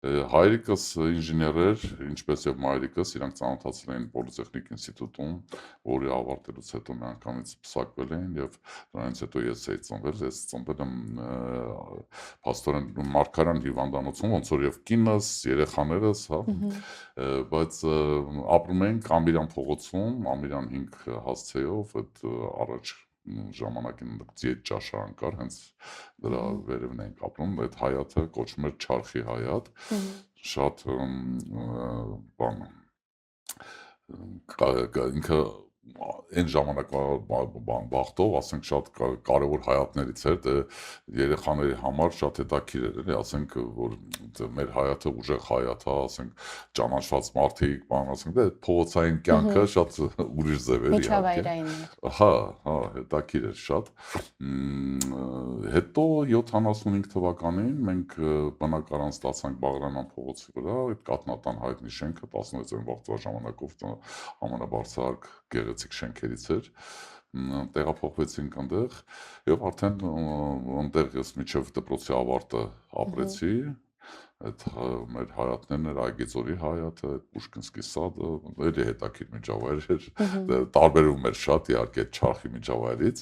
Հայրիկս ինժեներ էր, ինչպես եւ մայրիկս, իրանք ծանոթացել էին Պոլիտեխնիկ ինստիտուտում, որի ավարտելուց հետո միանգամից պսակվել էին եւ դրանից հետո ես էի ծնվել, ես ծնվել եմ փաստորեն Մարգարյան հիվանդանոցում, ոնց որ եւ կինս, երեխաներս, հա, բայց ապրում ենք Ամիրյան փողոցում, Ամիրյան 5 հասցեով, այդ առաջ ժամանակին ձիետ ճաշարան կար, հենց դրա վերևն ենք ապրում, այդ հայաթը կոչվում էր Չարխի հայաթ, շատ բան ինքը այն ժամանակվա բախտով, ասենք շատ կարևոր հայաթներից էր, դե երեխաների համար շատ հետաքրքիր էր, էլի, ասենք որ մեր հայաթը ուժեղ հայաթ է, ասենք ճանաչված մարդիկ, բան, ասենք դե փողոցային կյանքը շատ ուրիշ ձև էր իհարկե։ Հա, հետաքրքիր էր շատ։ Հետո 75 թվականին մենք բնակարան ստացանք Բաղրամյան փողոցի վրա, այդ Կաթնատան հայտնի շենքը 16-րդ վաղտվա ժամանակով ամենաբարձրահարկ գեղեցիկ շենքերից էր, տեղափոխվեցինք այնտեղ եւ արդեն այնտեղ ես մինչեւ դպրոցի ավարտը ապրեցի, այդ մեր հայաթներն էր Այգեծորի հայաթը, Պուշկինսկի սադը, էլի հետաքրքիր միջավայր էր, տարբերվում էր շատ իհարկե Չարխի միջավայրից,